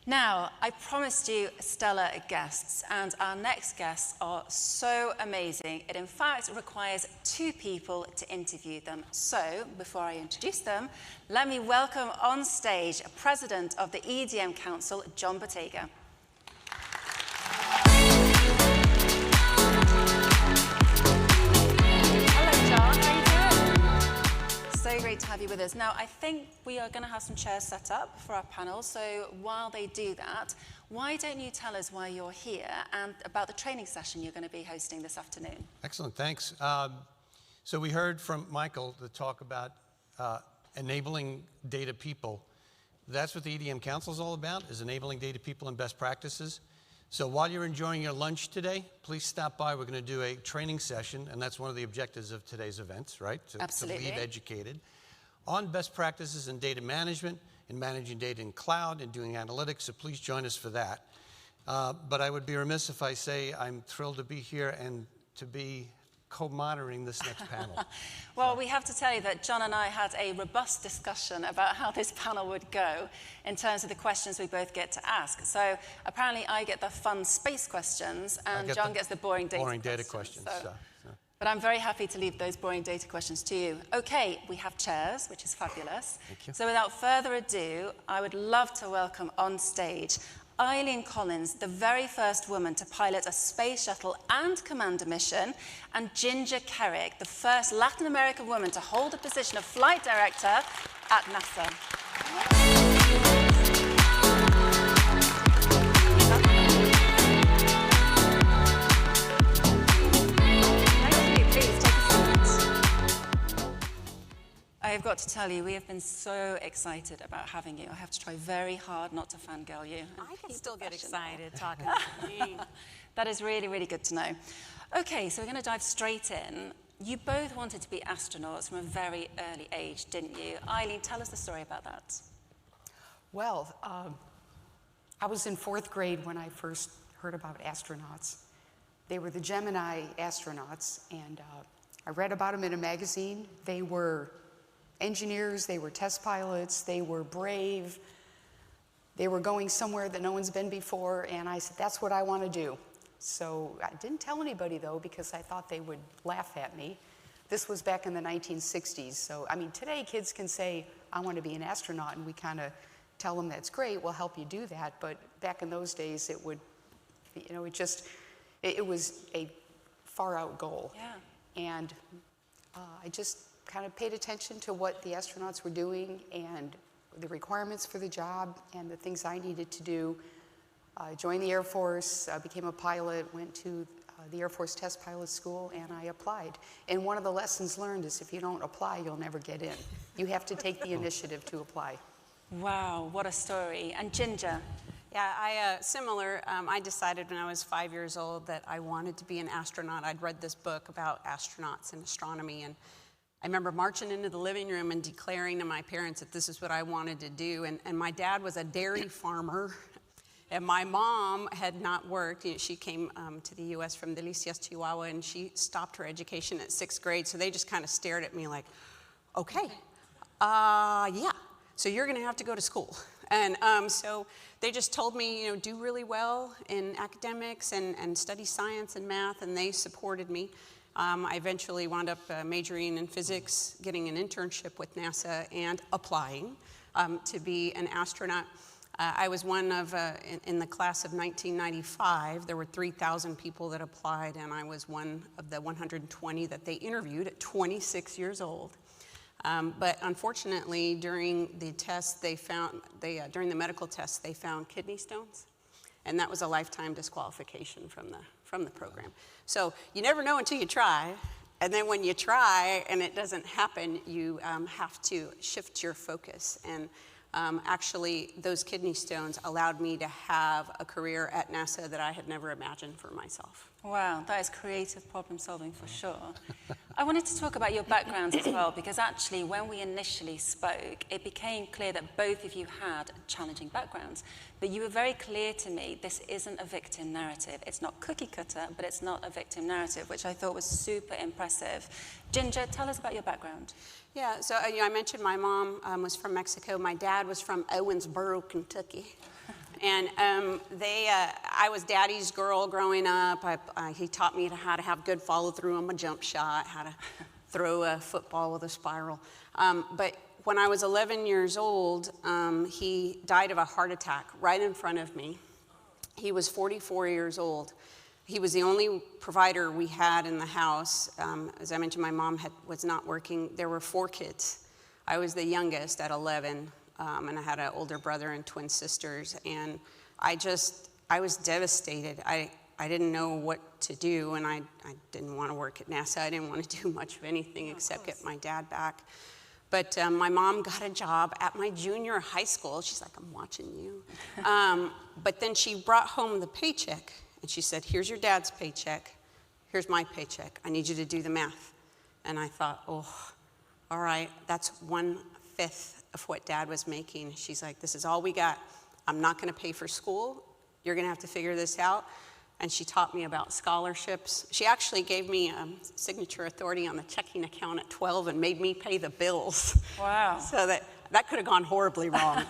Now, I promised you stellar guests, and our next guests are so amazing. It, in fact, requires two people to interview them. So, before I introduce them, let me welcome on stage President of the EDM Council, John Bottega. So great to have you with us. Now, I think we are going to have some chairs set up for our panel. So while they do that, why don't you tell us why you're here and about the training session you're going to be hosting this afternoon? Excellent, thanks. So we heard from Michael the talk about enabling data people. That's what the EDM Council is all about, is enabling data people and best practices. So while you're enjoying your lunch today, please stop by. We're going to do a training session, and that's one of the objectives of today's events, right? Absolutely. To leave educated on best practices in data management, in managing data in cloud, and doing analytics, so please join us for that. But I would be remiss if I say I'm thrilled to be here and to be co-monitoring this next panel. Well, we have to tell you that John and I had a robust discussion about how this panel would go in terms of the questions we both get to ask. So apparently I get the fun space questions and John gets the boring data questions. But I'm very happy to leave those boring data questions to you. Okay, we have chairs, which is fabulous. Thank you. So without further ado, I would love to welcome on stage Eileen Collins, the very first woman to pilot a space shuttle and command a mission, and Ginger Kerrick, the first Latin American woman to hold the position of flight director at NASA. I have got to tell you, we have been so excited about having you. I have to try very hard not to fangirl you. I can still get excited talking to me. That is really, really good to know. Okay, so we're going to dive straight in. You both wanted to be astronauts from a very early age, didn't you? Eileen, tell us the story about that. Well, I was in 4th grade when I first heard about astronauts. They were the Gemini astronauts, and I read about them in a magazine. They were engineers, they were test pilots, they were brave, they were going somewhere that no one's been before, and I said, that's what I want to do. So I didn't tell anybody, though, because I thought they would laugh at me. This was back in the 1960s, so, I mean, today kids can say, I want to be an astronaut, and we kind of tell them that's great, we'll help you do that, but back in those days, it would, you know, it was a far-out goal. Yeah. And I just kind of paid attention to what the astronauts were doing and the requirements for the job and the things I needed to do. I joined the Air Force, became a pilot, went to the Air Force Test Pilot School, and I applied. And one of the lessons learned is if you don't apply, you'll never get in. You have to take the initiative to apply. Wow, what a story. And Ginger? Yeah, similar. I decided when I was 5 years old that I wanted to be an astronaut. I'd read this book about astronauts and astronomy, and I remember marching into the living room and declaring to my parents that this is what I wanted to do. And my dad was a dairy farmer, and my mom had not worked. You know, she came to the U.S. from Delicias, Chihuahua, and she stopped her education at 6th grade. So they just kind of stared at me like, okay, yeah, so you're going to have to go to school. And so they just told me, you know, do really well in academics and study science and math, and they supported me. I eventually wound up majoring in physics, getting an internship with NASA, and applying to be an astronaut. I was one of, in the class of 1995, there were 3,000 people that applied, and I was one of the 120 that they interviewed at 26 years old. But unfortunately, during the test, during the medical test, they found kidney stones, and that was a lifetime disqualification from the program. So you never know until you try, and then when you try and it doesn't happen, you have to shift your focus. And actually, those kidney stones allowed me to have a career at NASA that I had never imagined for myself. Wow, that is creative problem solving for sure. I wanted to talk about your backgrounds as well, because actually when we initially spoke, it became clear that both of you had challenging backgrounds. But you were very clear to me, this isn't a victim narrative. It's not cookie cutter, but it's not a victim narrative, which I thought was super impressive. Ginger, tell us about your background. Yeah, so I mentioned my mom was from Mexico. My dad was from Owensboro, Kentucky. And I was daddy's girl growing up. He taught me how to have good follow through on my jump shot, how to throw a football with a spiral. But when I was 11 years old, he died of a heart attack right in front of me. He was 44 years old. He was the only provider we had in the house. As I mentioned, my mom was not working. There were 4 kids. I was the youngest at 11, and I had an older brother and twin sisters. And I was devastated. I didn't know what to do, and I didn't want to work at NASA. I didn't want to do much of anything except get my dad back. But my mom got a job at my junior high school. She's like, I'm watching you. But then she brought home the paycheck, and she said, here's your dad's paycheck. Here's my paycheck. I need you to do the math. And I thought, oh, all right, that's 1/5 of what Dad was making. She's like, this is all we got. I'm not going to pay for school. You're going to have to figure this out. And she taught me about scholarships. She actually gave me signature authority on the checking account at 12 and made me pay the bills. Wow. So that could have gone horribly wrong.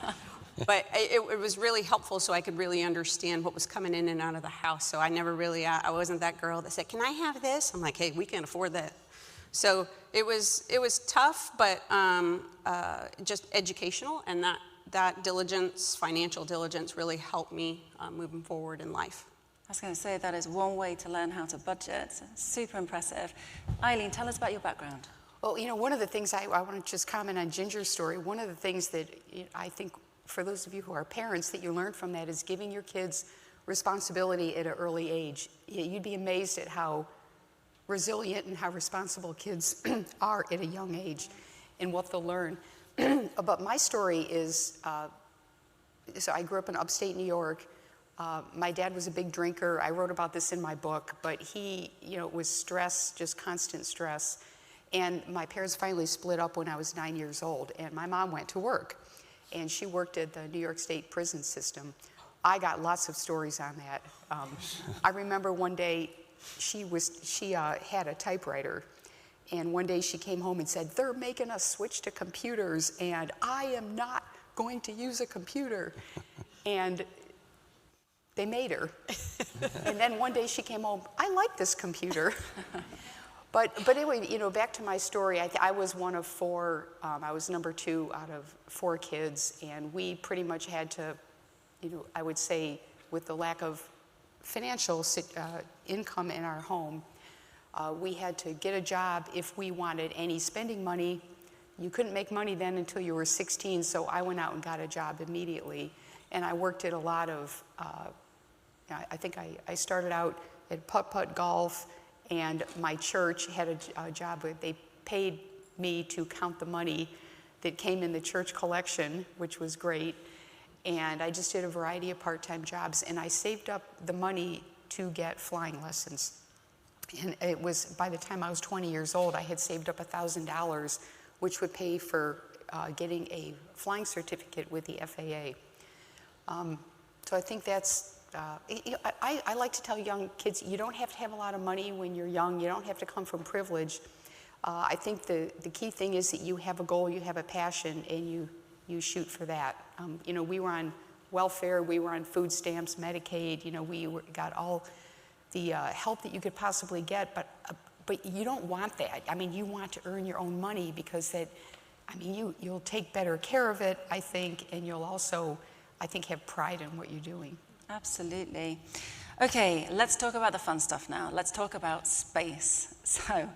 But it was really helpful so I could really understand what was coming in and out of the house. So I wasn't that girl that said, can I have this? I'm like, hey, we can't afford that. So it was tough, but just educational, and that diligence, financial diligence, really helped me moving forward in life. I was going to say that is one way to learn how to budget. Super impressive. Eileen, tell us about your background. Well, one of the things I want to just comment on Ginger's story. One of the things that I think for those of you who are parents that you learn from that is giving your kids responsibility at an early age. You'd be amazed at how resilient and how responsible kids are at a young age and what they'll learn. But my story is, so I grew up in upstate New York. My dad was a big drinker. I wrote about this in my book, but he, it was stress, just constant stress. And my parents finally split up when I was 9 years old, and my mom went to work, and she worked at the New York State prison system. I got lots of stories on that. I remember one day she had a typewriter, and one day she came home and said, they're making us switch to computers, and I am not going to use a computer. And they made her. And then one day she came home, I like this computer. But anyway, back to my story, I was one of 4, I was number 2 out of 4 kids, and we pretty much had to, I would say, with the lack of financial income in our home, we had to get a job if we wanted any spending money. You couldn't make money then until you were 16, so I went out and got a job immediately. And I worked at a lot of, I think I started out at putt-putt golf, and my church had a job where they paid me to count the money that came in the church collection, which was great. And I just did a variety of part-time jobs, and I saved up the money to get flying lessons. And it was, by the time I was 20 years old, I had saved up $1,000, which would pay for getting a flying certificate with the FAA. So I think that's, I like to tell young kids, you don't have to have a lot of money when you're young. You don't have to come from privilege. I think the key thing is that you have a goal, you have a passion, and you shoot for that. We were on welfare, we were on food stamps, Medicaid, we got all the help that you could possibly get, but you don't want that. I mean, you want to earn your own money because you'll take better care of it, I think, and you'll also, I think, have pride in what you're doing. Absolutely. Okay, let's talk about the fun stuff now. Let's talk about space. So,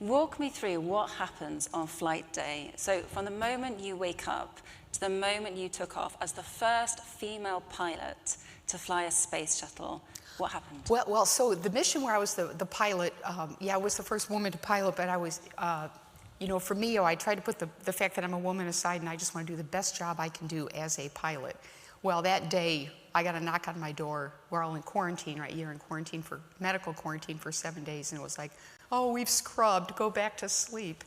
walk me through what happens on flight day. So, from the moment you wake up to the moment you took off as the first female pilot to fly a space shuttle, what happened? Well, so the mission where I was the pilot, I was the first woman to pilot, but I was, for me, I try to put the fact that I'm a woman aside, and I just want to do the best job I can do as a pilot. Well, that day, I got a knock on my door. We're all in quarantine, right? You're in quarantine medical quarantine for 7 days, and it was like, oh, we've scrubbed, go back to sleep.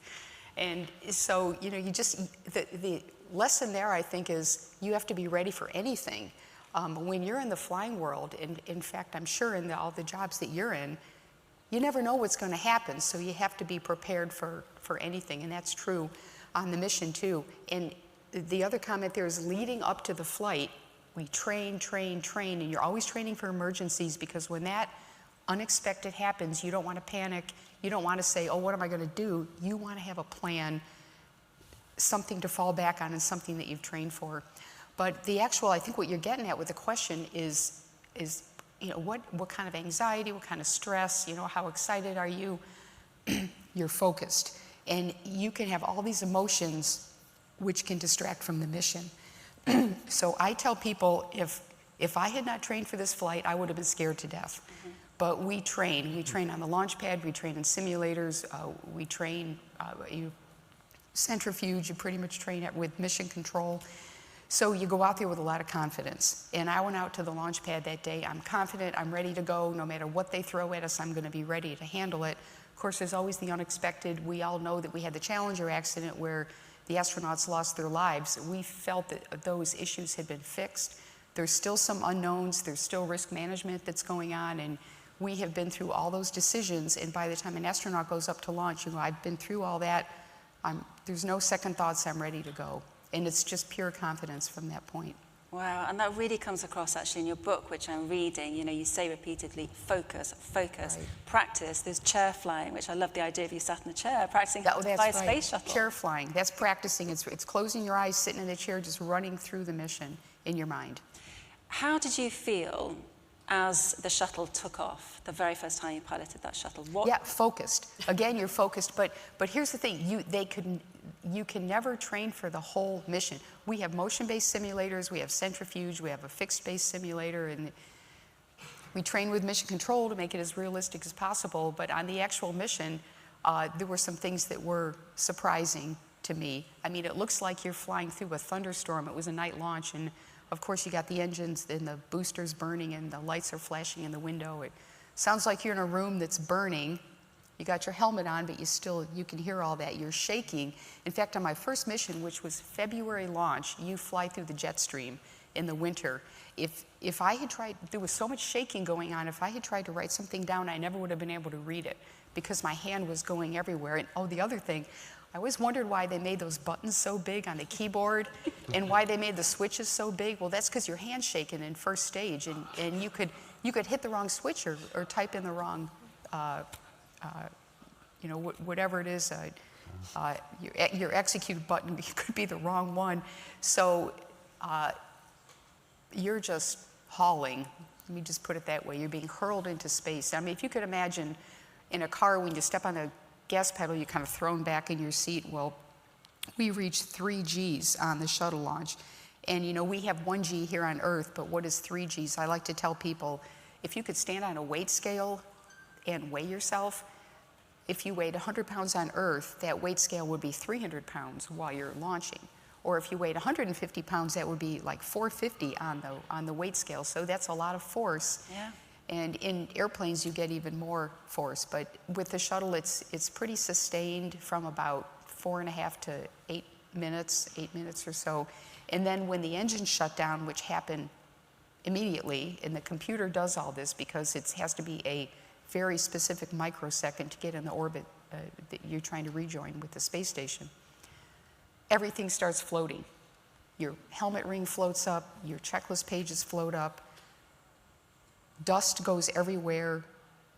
And so, the lesson there, I think, is you have to be ready for anything. When you're in the flying world, and in fact, I'm sure in all the jobs that you're in, you never know what's going to happen, so you have to be prepared for anything, and that's true on the mission too. And the other comment there is leading up to the flight, we train, and you're always training for emergencies, because when that unexpected happens, you don't want to panic. You don't want to say, oh, what am I going to do? You want to have a plan, something to fall back on, and something that you've trained for. But the actual, I think what you're getting at with the question is what kind of anxiety, what kind of stress, how excited are you? You're focused. And you can have all these emotions which can distract from the mission. So I tell people, if I had not trained for this flight, I would have been scared to death. Mm-hmm. But we train. We train on the launch pad. We train in simulators. We train centrifuge. You pretty much train it with mission control. So you go out there with a lot of confidence. And I went out to the launch pad that day. I'm confident. I'm ready to go. No matter what they throw at us, I'm going to be ready to handle it. Of course, there's always the unexpected. We all know that we had the Challenger accident where the astronauts lost their lives. We felt that those issues had been fixed. There's still some unknowns. There's still risk management that's going on. And we have been through all those decisions. And by the time an astronaut goes up to launch, I've been through all that. There's no second thoughts. I'm ready to go. And it's just pure confidence from that point. Wow, and that really comes across actually in your book, which I'm reading. You say repeatedly, focus, right. Practice. There's chair flying, which I love the idea of you sat in a chair practicing how to fly a space shuttle. Chair flying, that's practicing. It's closing your eyes, sitting in the chair, just running through the mission in your mind. How did you feel as the shuttle took off, the very first time you piloted that shuttle? Yeah, focused. Again, you're focused, but here's the thing, you can never train for the whole mission. We have motion-based simulators, we have centrifuge, we have a fixed-based simulator, and we train with mission control to make it as realistic as possible, but on the actual mission, there were some things that were surprising to me. I mean, it looks like you're flying through a thunderstorm. It was a night launch, and of course you got the engines and the boosters burning and the lights are flashing in the window. It sounds like you're in a room that's burning. You got your helmet on, but you can hear all that. You're shaking. In fact, on my first mission, which was February launch, you fly through the jet stream in the winter. If I had tried, there was so much shaking going on, if I had tried to write something down, I never would have been able to read it because my hand was going everywhere. And the other thing, I always wondered why they made those buttons so big on the keyboard and why they made the switches so big. Well, that's because your hand's shaking in first stage, and you could hit the wrong switch or type in the wrong, whatever it is, your execute button could be the wrong one. So you're just hauling. Let me just put it that way. You're being hurled into space. I mean, if you could imagine in a car when you step on the gas pedal, you're kind of thrown back in your seat. Well, we reached 3 Gs on the shuttle launch. And we have 1 G here on Earth, but what is 3 Gs? I like to tell people, if you could stand on a weight scale and weigh yourself, if you weighed 100 pounds on Earth, that weight scale would be 300 pounds while you're launching. Or if you weighed 150 pounds, that would be like 450 on the weight scale. So that's a lot of force. Yeah. And in airplanes, you get even more force. But with the shuttle, it's pretty sustained from about 4.5 to 8 minutes or so. And then when the engine shut down, which happened immediately, and the computer does all this because it has to be a very specific microsecond to get in the orbit that you're trying to rejoin with the space station, everything starts floating. Your helmet ring floats up, your checklist pages float up, dust goes everywhere.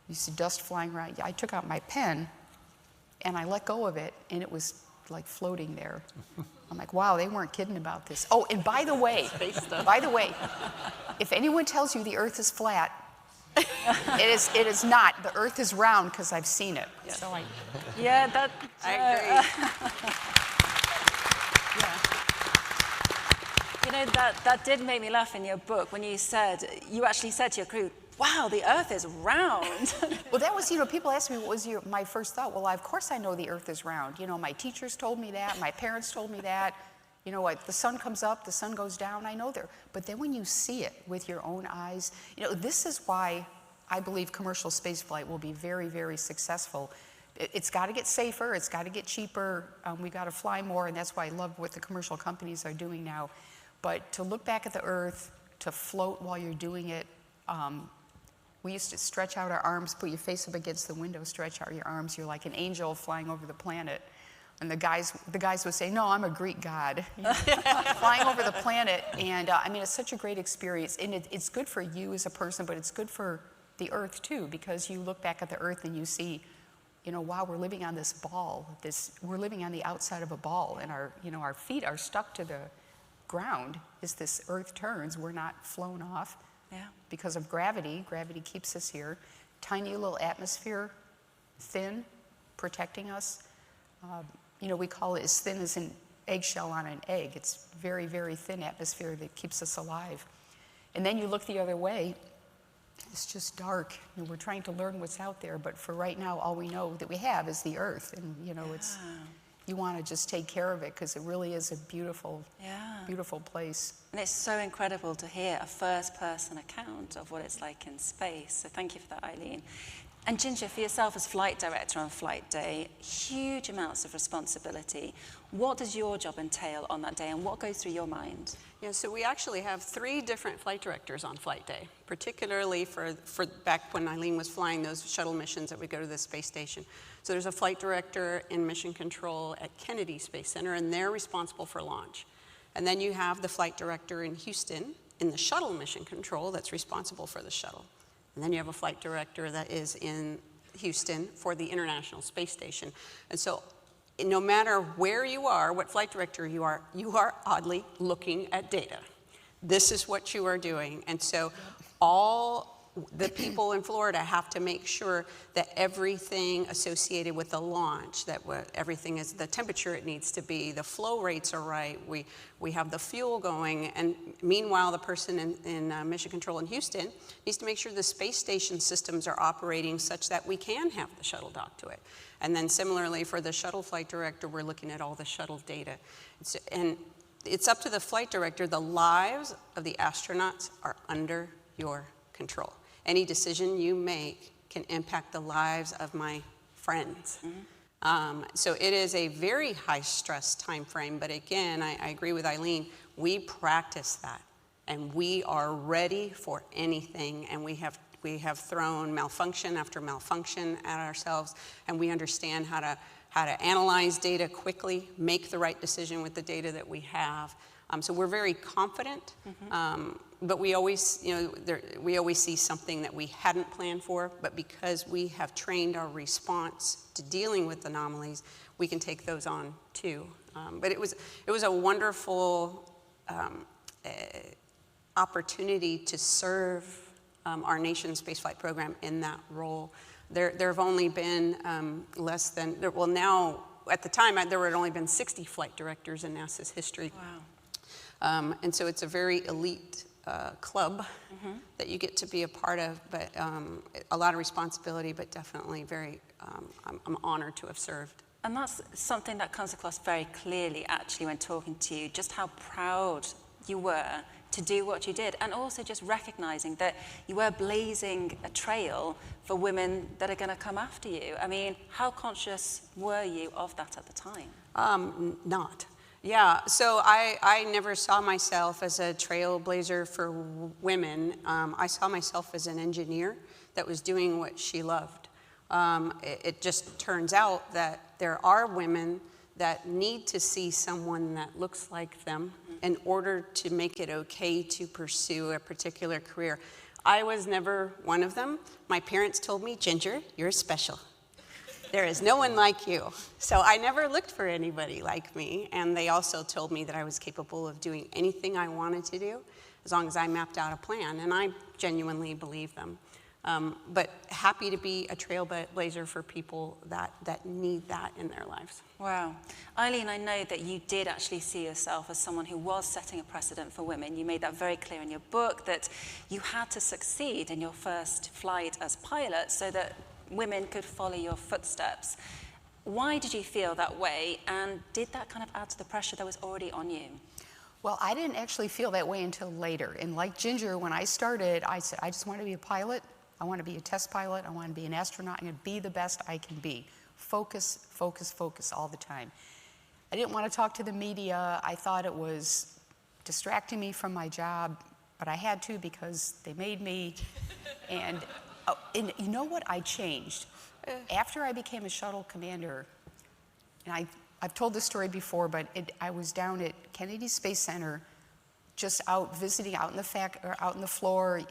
You see dust flying around. I took out my pen and I let go of it, and it was like floating there. I'm like, wow, they weren't kidding about this. Oh, and by the way, if anyone tells you the Earth is flat, it is not. The Earth is round because I've seen it. Yes. So I agree. That did make me laugh in your book when you actually said to your crew, wow, the Earth is round. Well, that was, people ask me what was my first thought. Well, of course I know the Earth is round. My teachers told me that, my parents told me that. The sun comes up, the sun goes down, I know there. But then when you see it with your own eyes, this is why I believe commercial spaceflight will be very, very successful. It's got to get safer, it's got to get cheaper, we've got to fly more, and that's why I love what the commercial companies are doing now. But to look back at the Earth, to float while you're doing it, we used to stretch out our arms, put your face up against the window, stretch out your arms. You're like an angel flying over the planet. And the guys would say, no, I'm a Greek god. You know, flying over the planet. And I mean, it's such a great experience. And it's good for you as a person, but it's good for the Earth too, because you look back at the Earth and you see, you know, wow, we're living on this ball. We're living on the outside of a ball, and our feet are stuck to the ground as this Earth turns. We're not flown off because of gravity. Gravity keeps us here. Tiny little atmosphere, thin, protecting us. You know, we call it as thin as an eggshell on an egg. It's very, very thin atmosphere that keeps us alive. And then you look the other way, it's just dark. And we're trying to learn what's out there, but for right now, all we know that we have is the Earth. And, you know, you want to just take care of it because it really is a beautiful, beautiful place. And it's so incredible to hear a first-person account of what it's like in space. So thank you for that, Eileen. And Ginger, for yourself as flight director on flight day, huge amounts of responsibility. What does your job entail on that day, and what goes through your mind? Yeah, so we actually have 3 different flight directors on flight day, particularly for back when Eileen was flying those shuttle missions that would go to the space station. So there's a flight director in mission control at Kennedy Space Center, and they're responsible for launch. And then you have the flight director in Houston in the shuttle mission control that's responsible for the shuttle. And then you have a flight director that is in Houston for the International Space Station. And so no matter where you are, what flight director you are oddly looking at data. This is what you are doing. And so all the people in Florida have to make sure that everything associated with the launch, that everything is the temperature it needs to be, the flow rates are right, we have the fuel going, and meanwhile the person in mission control in Houston needs to make sure the space station systems are operating such that we can have the shuttle dock to it. And then similarly for the shuttle flight director, we're looking at all the shuttle data. And it's up to the flight director. The lives of the astronauts are under your control. Any decision you make can impact the lives of my friends. So it is a very high stress time frame, but again, I agree with Eileen, we practice that and we are ready for anything, and we have thrown malfunction after malfunction at ourselves, and we understand how to analyze data quickly, make the right decision with the data that we have. So we're very confident, but we always, we always see something that we hadn't planned for, but because we have trained our response to dealing with anomalies, we can take those on too. But it was a wonderful opportunity to serve our nation's spaceflight program in that role. There have only been less than, well now, at the time, there had only been 60 flight directors in NASA's history. Wow. And so it's a very elite club that you get to be a part of, but a lot of responsibility, but definitely very, I'm honored to have served. And that's something that comes across very clearly, actually, when talking to you, just how proud you were to do what you did, and also just recognizing that you were blazing a trail for women that are going to come after you. I mean, how conscious were you of that at the time? Not. Yeah, so I never saw myself as a trailblazer for women. I saw myself as an engineer that was doing what she loved. It just turns out that there are women that need to see someone that looks like them in order to make it okay to pursue a particular career. I was never one of them. My parents told me, Ginger, you're special. There is no one like you. So I never looked for anybody like me. And they also told me that I was capable of doing anything I wanted to do as long as I mapped out a plan. And I genuinely believe them. But happy to be a trailblazer for people that need that in their lives. Wow. Eileen, I know that you did actually see yourself as someone who was setting a precedent for women. You made that very clear in your book, that you had to succeed in your first flight as pilot so that women could follow your footsteps. Why did you feel that way, and did that kind of add to the pressure that was already on you? Well, I didn't actually feel that way until later. And like Ginger, when I started, I said, I just want to be a pilot. I want to be a test pilot. I want to be an astronaut. I'm going to be the best I can be. Focus, focus, focus all the time. I didn't want to talk to the media. I thought it was distracting me from my job, but I had to because they made me. And you know what? I changed. After I became a shuttle commander, and I've told this story before, but I was down at Kennedy Space Center, just out visiting, out in the floor,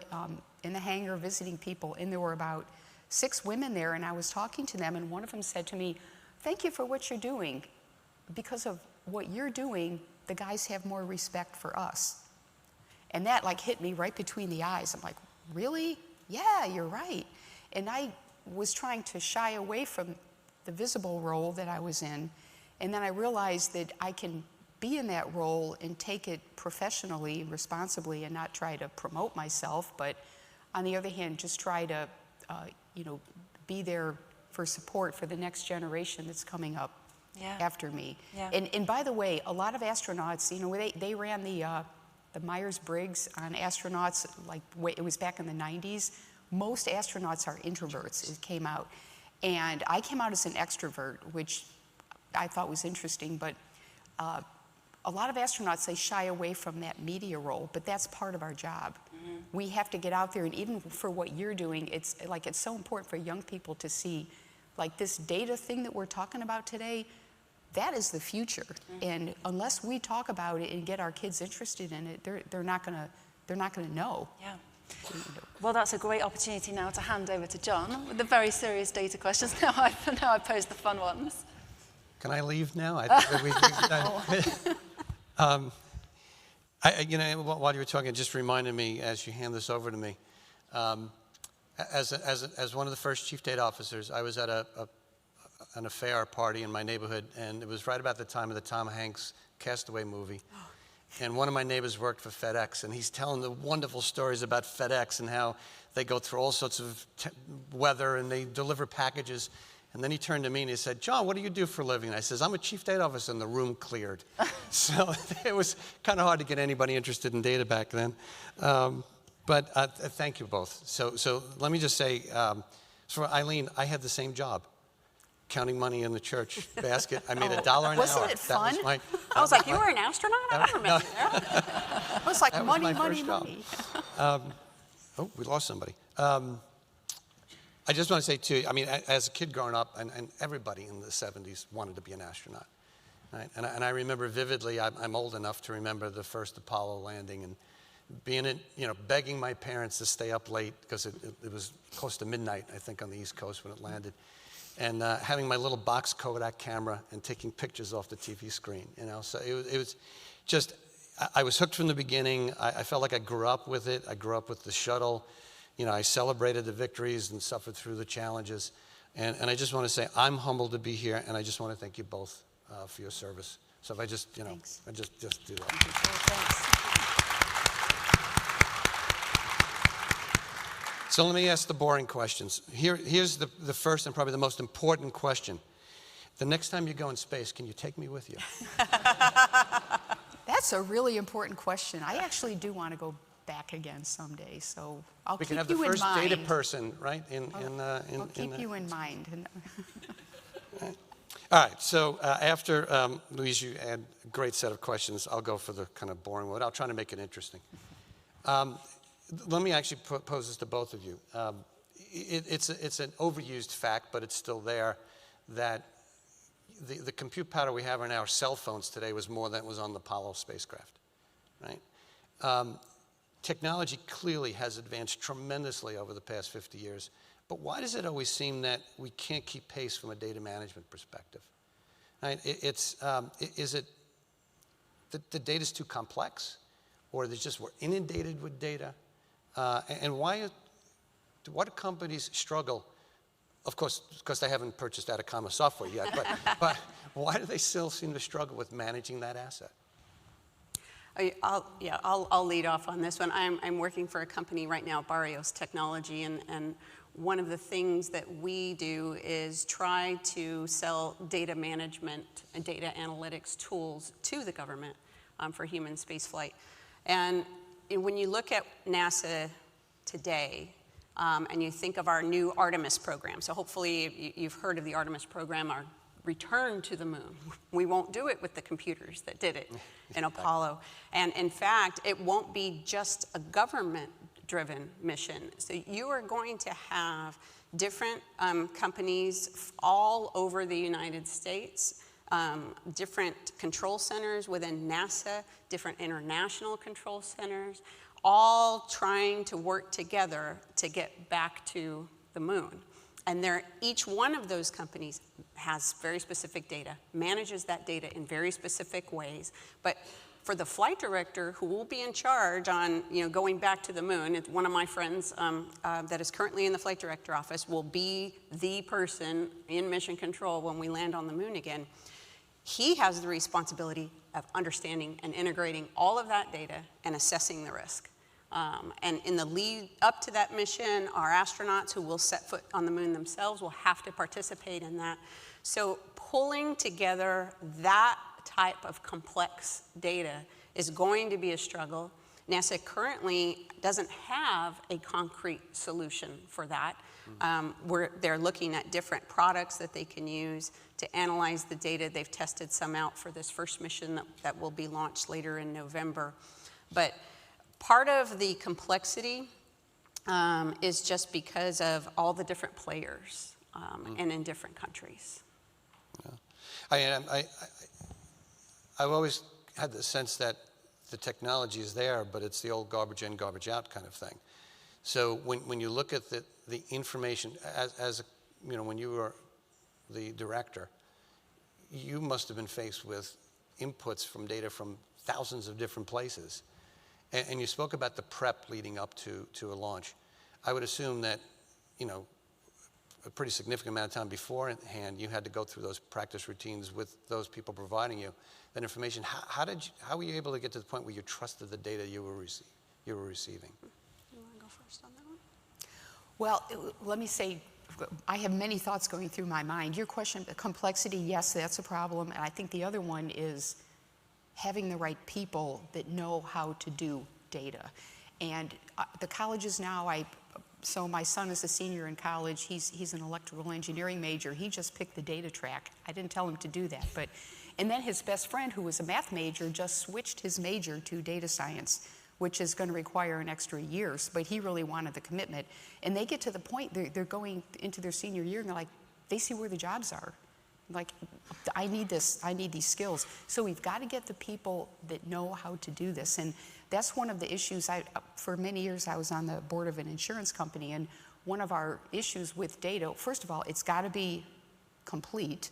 in the hangar, visiting people, and there were about 6 women there, and I was talking to them, and one of them said to me, "Thank you for what you're doing. Because of what you're doing, the guys have more respect for us." And that like hit me right between the eyes. I'm like, really? Yeah, you're right. And I was trying to shy away from the visible role that I was in, and then I realized that I can be in that role and take it professionally, responsibly, and not try to promote myself, but on the other hand, just try to, be there for support for the next generation that's coming up after me. Yeah. And by the way, a lot of astronauts, they ran the Myers-Briggs on astronauts, like it was back in the 90s. Most astronauts are introverts, it came out. And I came out as an extrovert, which I thought was interesting, but a lot of astronauts, they shy away from that media role, but that's part of our job. Mm-hmm. We have to get out there, and even for what you're doing, it's so important for young people to see, like this data thing that we're talking about today, that is the future. Mm-hmm. And unless we talk about it and get our kids interested in it, they're not gonna know. Yeah. Well, that's a great opportunity now to hand over to John with the very serious data questions. Now I pose the fun ones. Can I leave now? While you were talking, it just reminded me, as you hand this over to me, as one of the first chief data officers, I was at an affair party in my neighborhood, and it was right about the time of the Tom Hanks Castaway movie. And one of my neighbors worked for FedEx, and he's telling the wonderful stories about FedEx and how they go through all sorts of weather and they deliver packages. And then he turned to me and he said, "John, what do you do for a living?" And I says, "I'm a chief data officer," and the room cleared. So it was kind of hard to get anybody interested in data back then. But thank you both. So let me just say, for Eileen, I had the same job, counting money in the church basket. I made $1 an hour. Wasn't it fun? I was like, you were an astronaut? I don't remember that. It was like money. Oh, we lost somebody. I just want to say, too, I mean, as a kid growing up, and everybody in the 70s wanted to be an astronaut, right? And I remember vividly, I'm old enough to remember the first Apollo landing and being begging my parents to stay up late because it was close to midnight, I think, on the East Coast when it landed. And having my little box Kodak camera and taking pictures off the TV screen, So it was just, I was hooked from the beginning. I felt like I grew up with it. I grew up with the shuttle. I celebrated the victories and suffered through the challenges. And I just want to say I'm humbled to be here, and I just want to thank you both for your service. So if I just, Thanks. I just do that. Thanks. So let me ask the boring questions. Here's the first and probably the most important question. The next time you go in space, can you take me with you? That's a really important question. I actually do want to go back again someday, so I'll keep you in mind. We can have the first data person, right? I'll keep you in mind. All right, so after Louise, you had a great set of questions. I'll go for the kind of boring one. I'll try to make it interesting. Let me actually pose this to both of you. It's an overused fact, but it's still there, that the compute power we have in our cell phones today was more than was on the Apollo spacecraft, right? Technology clearly has advanced tremendously over the past 50 years, but why does it always seem that we can't keep pace from a data management perspective? Right? Is it the data's too complex, or we're inundated with data? And why do companies struggle? Of course, because they haven't purchased Ataccama software yet, but why do they still seem to struggle with managing that asset? I'll lead off on this one. I'm working for a company right now, Barrios Technology, and one of the things that we do is try to sell data management and data analytics tools to the government for human spaceflight. And when you look at NASA today, and you think of our new Artemis program, so hopefully you've heard of the Artemis program, our return to the moon. We won't do it with the computers that did it in Apollo. And in fact, it won't be just a government-driven mission. So you are going to have different companies all over the United States different control centers within NASA, different international control centers, all trying to work together to get back to the moon. And each one of those companies has very specific data, manages that data in very specific ways. But for the flight director who will be in charge on going back to the moon, one of my friends that is currently in the flight director office will be the person in mission control when we land on the moon again. He has the responsibility of understanding and integrating all of that data and assessing the risk. And in the lead up to that mission, our astronauts who will set foot on the moon themselves will have to participate in that. So pulling together that type of complex data is going to be a struggle. NASA currently doesn't have a concrete solution for that. They're looking at different products that they can use to analyze the data. They've tested some out for this first mission that will be launched later in November. But part of the complexity is just because of all the different players and in different countries. Yeah. I've always had the sense that the technology is there, but it's the old garbage in, garbage out kind of thing. So when you look at the information, when you were the director, you must have been faced with inputs from data from thousands of different places. And you spoke about the prep leading up to a launch. I would assume that, a pretty significant amount of time beforehand, you had to go through those practice routines with those people providing you that information. How were you able to get to the point where you trusted the data you were receiving? You want to go first on that one? Well, let me say, I have many thoughts going through my mind. Your question, complexity, yes, that's a problem. And I think the other one is having the right people that know how to do data. And the colleges now, so my son is a senior in college. He's an electrical engineering major. He just picked the data track. I didn't tell him to do that. And then his best friend, who was a math major, just switched his major to data science, which is going to require an extra years, but he really wanted the commitment. And they get to the point, they're going into their senior year, and they're like, they see where the jobs are. Like, I need this, I need these skills. So we've got to get the people that know how to do this. And that's one of the issues. For many years, I was on the board of an insurance company, and one of our issues with data, first of all, it's got to be complete.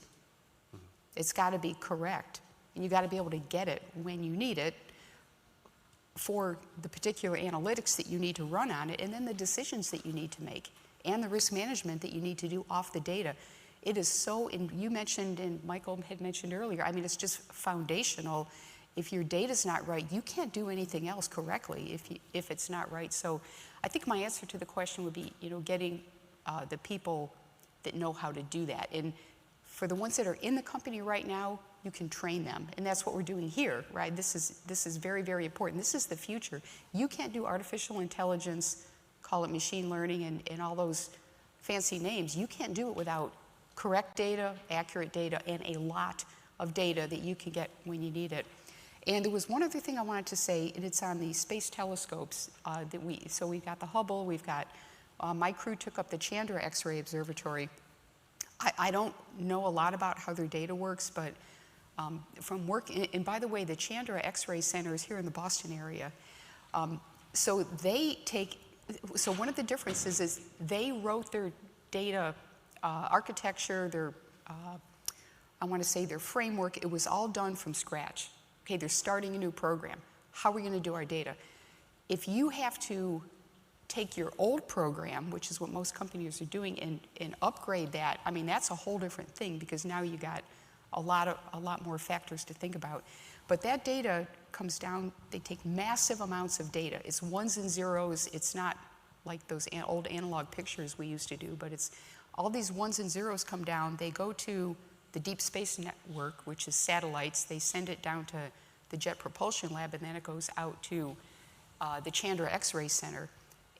It's got to be correct. And you got to be able to get it when you need it for the particular analytics that you need to run on it, and then the decisions that you need to make, and the risk management that you need to do off the data. It is so, you mentioned, and Michael had mentioned earlier, I mean, it's just foundational. If your data's not right, you can't do anything else correctly if it's not right. So I think my answer to the question would be, getting the people that know how to do that. And for the ones that are in the company right now, you can train them. And that's what we're doing here, right? This is very, very important. This is the future. You can't do artificial intelligence, call it machine learning, and all those fancy names. You can't do it without correct data, accurate data, and a lot of data that you can get when you need it. And there was one other thing I wanted to say, and it's on the space telescopes so we've got the Hubble, we've got, my crew took up the Chandra X-ray Observatory. I don't know a lot about how their data works, but from work, and by the way, the Chandra X-ray Center is here in the Boston area. So one of the differences is they wrote their data architecture, their framework. It was all done from scratch. Okay, they're starting a new program. How are we going to do our data? If you have to take your old program, which is what most companies are doing, and upgrade that, I mean, that's a whole different thing, because now you got a lot more factors to think about. But that data comes down, they take massive amounts of data. It's ones and zeros. It's not like those old analog pictures we used to do, but it's all these ones and zeros come down. They go to the Deep Space Network, which is satellites. They send it down to the Jet Propulsion Lab, and then it goes out to the Chandra X-ray Center.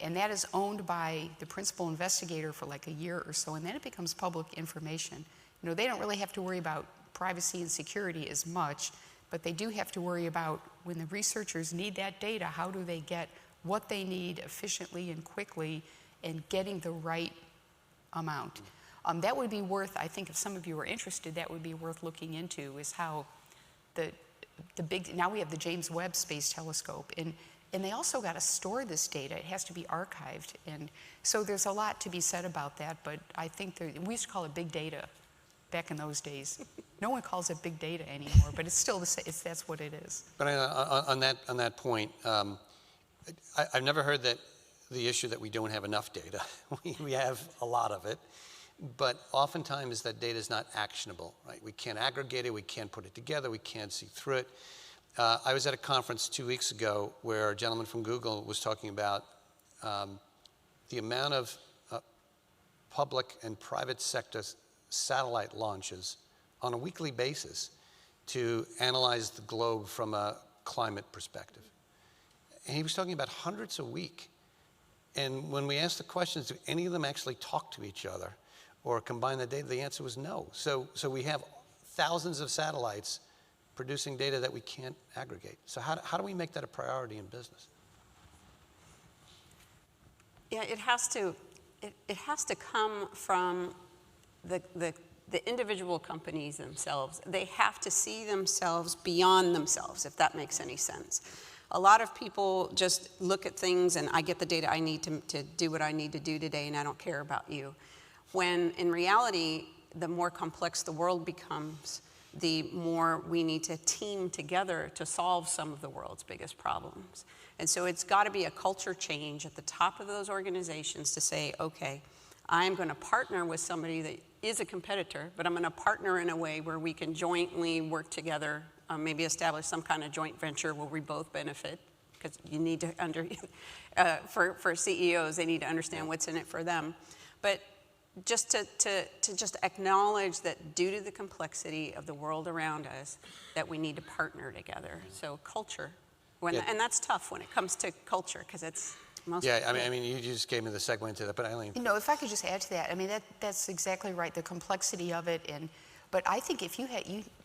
And that is owned by the principal investigator for like a year or so, and then it becomes public information. They don't really have to worry about privacy and security as much, but they do have to worry about when the researchers need that data, how do they get what they need efficiently and quickly and getting the right amount. That would be worth, I think if some of you are interested, that would be worth looking into, is how the big, now we have the James Webb Space Telescope, and they also got to store this data. It has to be archived, and so there's a lot to be said about that, but I think we used to call it big data back in those days. No one calls it big data anymore, but it's still that's what it is. But on that point, I've never heard that the issue that we don't have enough data. We have a lot of it, but oftentimes that data is not actionable, right? We can't aggregate it, we can't put it together, we can't see through it. I was at a conference 2 weeks ago where a gentleman from Google was talking about the amount of public and private sector satellite launches on a weekly basis to analyze the globe from a climate perspective. And he was talking about hundreds a week. And when we asked the questions, do any of them actually talk to each other or combine the data? The answer was no. So we have thousands of satellites producing data that we can't aggregate. So how do we make that a priority in business? Yeah, it has to come from the individual companies themselves. They have to see themselves beyond themselves, if that makes any sense. A lot of people just look at things and I get the data I need to do what I need to do today and I don't care about you. When in reality, the more complex the world becomes, the more we need to team together to solve some of the world's biggest problems. And so it's got to be a culture change at the top of those organizations to say, okay, I'm going to partner with somebody that is a competitor, but I'm going to partner in a way where we can jointly work together, maybe establish some kind of joint venture where we both benefit, because you need to, for CEOs, they need to understand what's in it for them. But just to just acknowledge that due to the complexity of the world around us, that we need to partner together. So culture, and that's tough when it comes to culture, because it's most. Yeah, I mean, you just gave me the segue into that, but Eileen. You know, if I could just add to that, I mean, that's exactly right, the complexity of it, but I think if you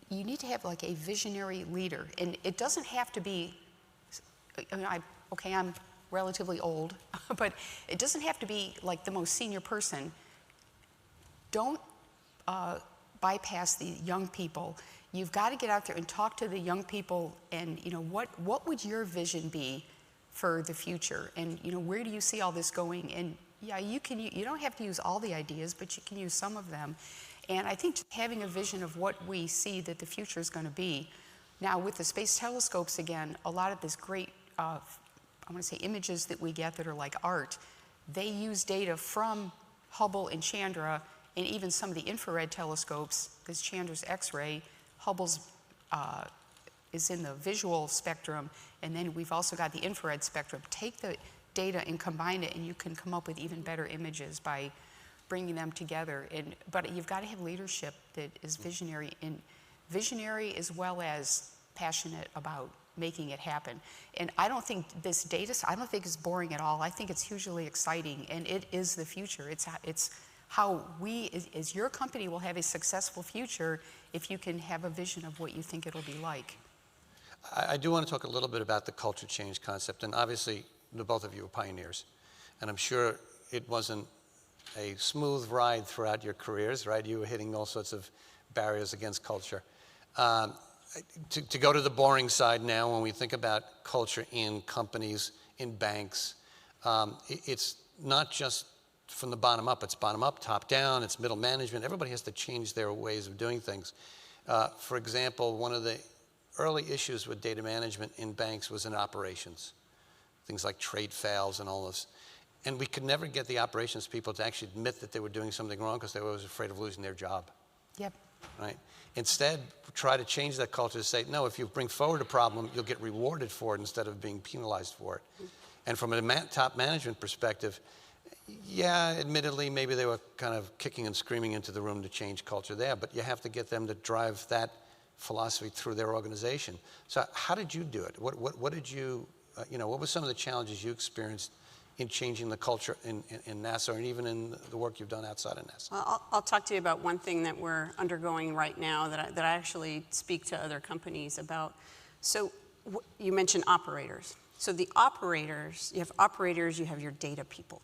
you need to have like a visionary leader, and it doesn't have to be, I mean, I'm relatively old, but it doesn't have to be like the most senior person. Don't bypass the young people. You've got to get out there and talk to the young people, and you know, what would your vision be for the future, and you know, where do you see all this going? And yeah, you don't have to use all the ideas, but you can use some of them. And I think just having a vision of what we see that the future is going to be. Now with the space telescopes again, a lot of this great, I want to say images that we get that are like art, they use data from Hubble and Chandra, and even some of the infrared telescopes, because Chandra's X-ray, Hubble's is in the visual spectrum, and then we've also got the infrared spectrum. Take the data and combine it, and you can come up with even better images by bringing them together. But you've got to have leadership that is visionary as well as passionate about making it happen. And I don't think this data, I don't think it's boring at all. I think it's hugely exciting, and it is the future. It's how we, as your company, will have a successful future if you can have a vision of what you think it'll be like. I do want to talk a little bit about the culture change concept, and obviously the both of you are pioneers, and I'm sure it wasn't a smooth ride throughout your careers, right? You were hitting all sorts of barriers against culture. To go to the boring side now, when we think about culture in companies, in banks, it's not just from the bottom up, it's bottom up, top down, it's middle management. Everybody has to change their ways of doing things. For example, one of the early issues with data management in banks was in operations, things like trade fails and all this. And we could never get the operations people to actually admit that they were doing something wrong because they were always afraid of losing their job. Yep. Right? Instead, try to change that culture to say, no, if you bring forward a problem, you'll get rewarded for it instead of being penalized for it. And from a top management perspective, yeah, admittedly, maybe they were kind of kicking and screaming into the room to change culture there, but you have to get them to drive that philosophy through their organization. So how did you do it? What did you, what were some of the challenges you experienced in changing the culture in NASA, and even in the work you've done outside of NASA? Well, I'll talk to you about one thing that we're undergoing right now that I actually speak to other companies about. So you mentioned operators. So the operators, you have your data people.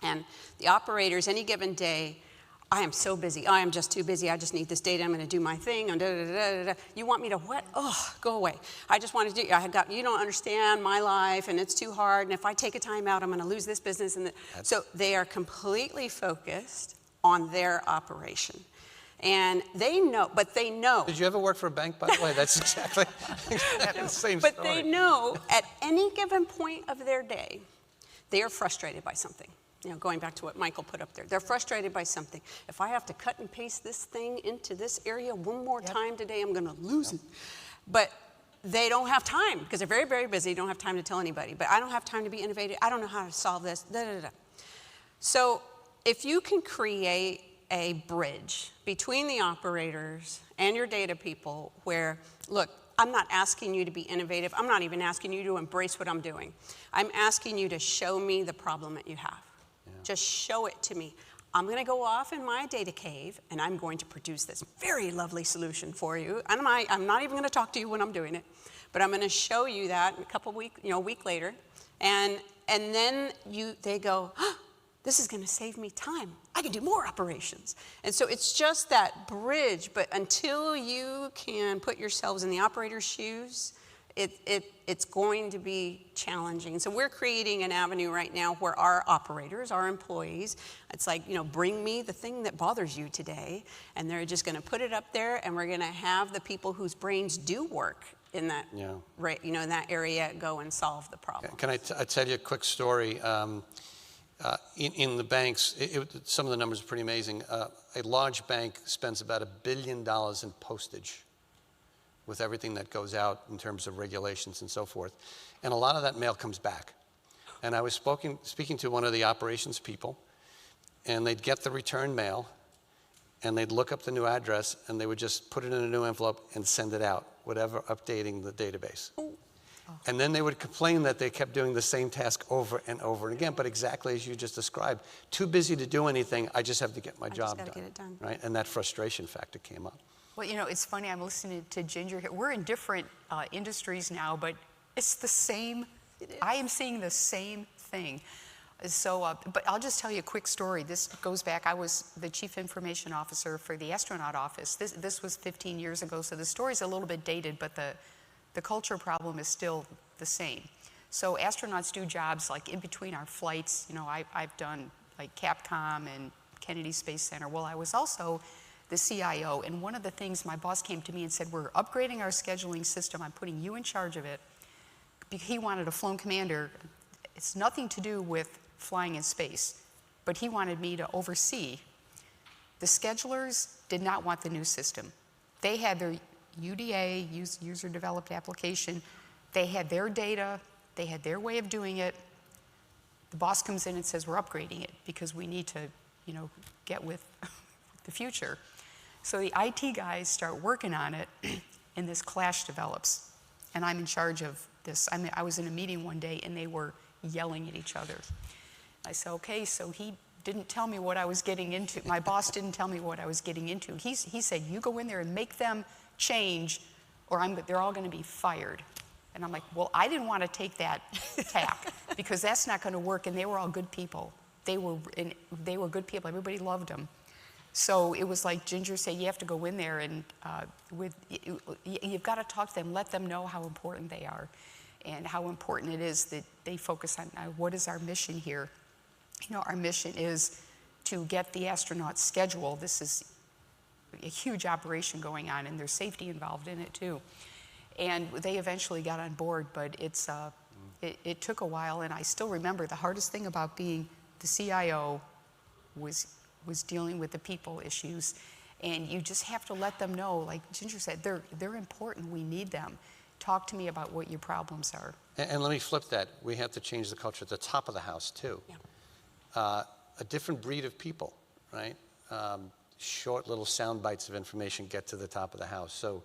And the operators, any given day, I am so busy. I am just too busy. I just need this data. I'm going to do my thing. You want me to what? Oh, go away. I just want to do. You don't understand my life, and it's too hard. And if I take a time out, I'm going to lose this business. So they are completely focused on their operation. And they know, but they know. Did you ever work for a bank, by the way? That's exactly the same story. But they know at any given point of their day, they are frustrated by something. Going back to what Michael put up there. They're frustrated by something. If I have to cut and paste this thing into this area one more time today, I'm going to lose it. But they don't have time because they're very, very busy. They don't have time to tell anybody. But I don't have time to be innovative. I don't know how to solve this. So if you can create a bridge between the operators and your data people where, look, I'm not asking you to be innovative. I'm not even asking you to embrace what I'm doing. I'm asking you to show me the problem that you have. Just show it to me. I'm going to go off in my data cave, and I'm going to produce this very lovely solution for you. And I'm not even going to talk to you when I'm doing it, but I'm going to show you that in a week later. And then they go, oh, this is going to save me time. I can do more operations. And so it's just that bridge, but until you can put yourselves in the operator's shoes, it's going to be challenging. So we're creating an avenue right now where our operators, our employees, it's like, bring me the thing that bothers you today, and they're just going to put it up there, and we're going to have the people whose brains do work in that, in that area go and solve the problem. Can I tell you a quick story? In the banks, some of the numbers are pretty amazing. A large bank spends about $1 billion in postage with everything that goes out in terms of regulations and so forth. And a lot of that mail comes back. And I was speaking to one of the operations people, and they'd get the return mail, and they'd look up the new address, and they would just put it in a new envelope and send it out, whatever, updating the database. And then they would complain that they kept doing the same task over and over and again, but exactly as you just described. Too busy to do anything, I just have to get my job done. Get it done. Right? And that frustration factor came up. Well, it's funny, I'm listening to Ginger here. We're in different industries now, but it's the same. I am seeing the same thing. So, but I'll just tell you a quick story. This goes back, I was the chief information officer for the astronaut office. This was 15 years ago, so the story's a little bit dated, but the culture problem is still the same. So astronauts do jobs like in between our flights. I've done like Capcom and Kennedy Space Center. Well, I was also the CIO, and one of the things my boss came to me and said, we're upgrading our scheduling system. I'm putting you in charge of it. He wanted a flown commander. It's nothing to do with flying in space, but he wanted me to oversee. The schedulers did not want the new system. They had their UDA, user-developed application. They had their data. They had their way of doing it. The boss comes in and says, we're upgrading it because we need to, get with the future. So the IT guys start working on it, and this clash develops. And I'm in charge of this. I was in a meeting one day, and they were yelling at each other. I said, okay, so he didn't tell me what I was getting into. My boss didn't tell me what I was getting into. He said, you go in there and make them change, or they're all going to be fired. And I'm like, well, I didn't want to take that tack because that's not going to work. And they were all good people. They were good people. Everybody loved them. So it was like Ginger said, you have to go in there and you've got to talk to them, let them know how important they are and how important it is that they focus on what is our mission here. Our mission is to get the astronauts scheduled. This is a huge operation going on, and there's safety involved in it too. And they eventually got on board, but it took a while, and I still remember the hardest thing about being the CIO was dealing with the people issues. And you just have to let them know, like Ginger said, they're important, we need them. Talk to me about what your problems are. And let me flip that. We have to change the culture at the top of the house too. Yeah. A different breed of people, right? Short little sound bites of information get to the top of the house. So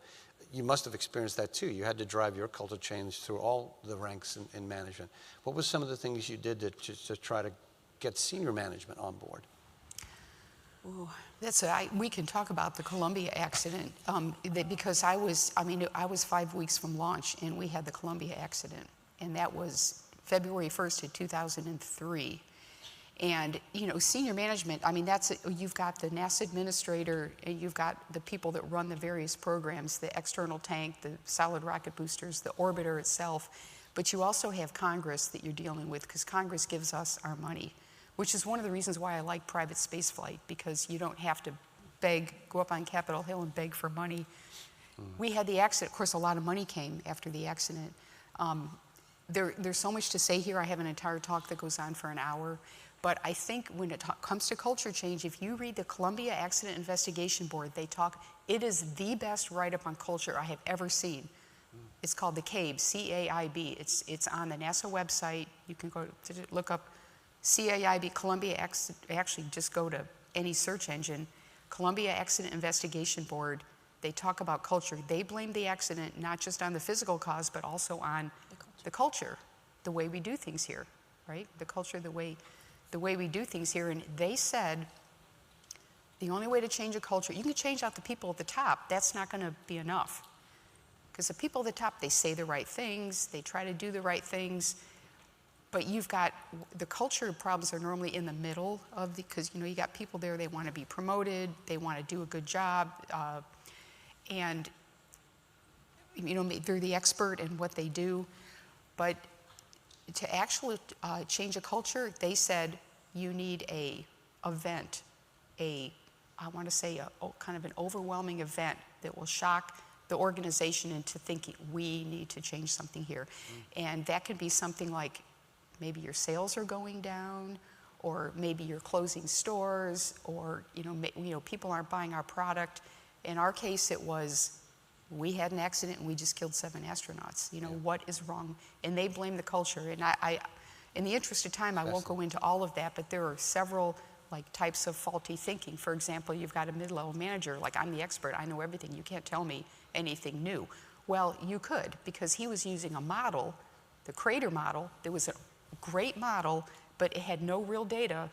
you must have experienced that too. You had to drive your culture change through all the ranks in management. What were some of the things you did to try to get senior management on board? Ooh, we can talk about the Columbia accident because I was 5 weeks from launch, and we had the Columbia accident, and that was February 1st of 2003. And, you know, senior management, I mean, you've got the NASA administrator, and you've got the people that run the various programs, the external tank, the solid rocket boosters, the orbiter itself. But you also have Congress that you're dealing with, because Congress gives us our money, which is one of the reasons why I like private space flight, because you don't have to go up on Capitol Hill and beg for money. We had the accident. Of course, a lot of money came after the accident. There's so much to say here. I have an entire talk that goes on for an hour. But I think when it comes to culture change, if you read the Columbia Accident Investigation Board, it is the best write-up on culture I have ever seen. It's called the CAIB, C-A-I-B. It's on the NASA website. You can go to look up CAIB, actually just go to any search engine, Columbia Accident Investigation Board. They talk about culture. They blame the accident not just on the physical cause, but also on the culture, the way we do things here, right? The culture, the way we do things here. And they said the only way to change a culture, you can change out the people at the top. That's not going to be enough. Because the people at the top, they say the right things, they try to do the right things, but you've got, the culture problems are normally in the middle of because, you know, you got people there, they want to be promoted, they want to do a good job, and, you know, they're the expert in what they do. But to actually change a culture, they said you need a event, I want to say kind of an overwhelming event that will shock the organization into thinking we need to change something here. And that could be something like maybe your sales are going down, or maybe you're closing stores, or you know people aren't buying our product. In our case, it was we had an accident and we just killed 7 astronauts. You know, what is wrong? And they blame the culture. And I in the interest of time, I won't go into all of that, but there are several types of faulty thinking. For example, you've got a mid-level manager, like I'm the expert, I know everything, you can't tell me anything new. Well, you could, because he was using a model, the Crater model, that was a great model, but it had no real data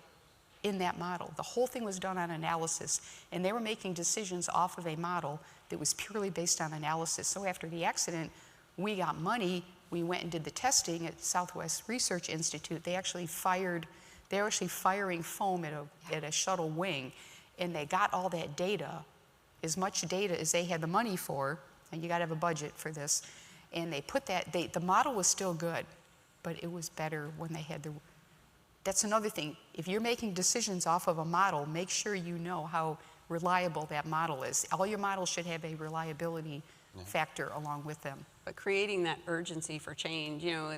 in that model. The whole thing was done on analysis, and they were making decisions off of a model that was purely based on analysis. So after the accident, we got money, we went and did the testing at Southwest Research Institute. They were actually firing foam at a shuttle wing, and they got all that data, as much data as they had the money for, and you got to have a budget for this, and they put the model was still good, but it was better when they had that's another thing. If you're making decisions off of a model, make sure you know how reliable that model is. All your models should have a reliability factor along with them. But creating that urgency for change, you know,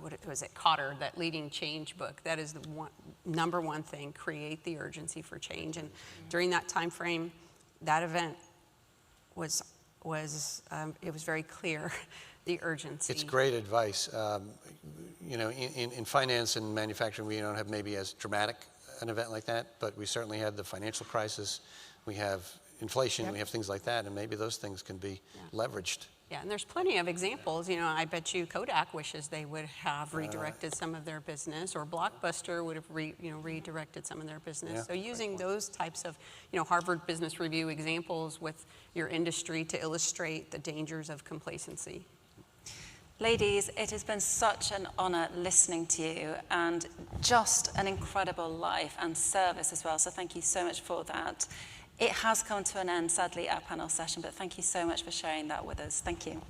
what was it, Cotter, that leading change book, that is the number one thing, create the urgency for change. And during that time frame, that event was very clear, the urgency. It's great advice. You know, in finance and manufacturing, we don't have maybe as dramatic an event like that, but we certainly had the financial crisis, we have inflation, we have things like that, and maybe those things can be leveraged. Yeah, and there's plenty of examples. You know, I bet you Kodak wishes they would have redirected some of their business, or Blockbuster would have redirected some of their business. Yeah, so using those types of, you know, Harvard Business Review examples with your industry to illustrate the dangers of complacency. Ladies, it has been such an honor listening to you, and just an incredible life and service as well. So thank you so much for that. It has come to an end, sadly, our panel session, but thank you so much for sharing that with us. Thank you.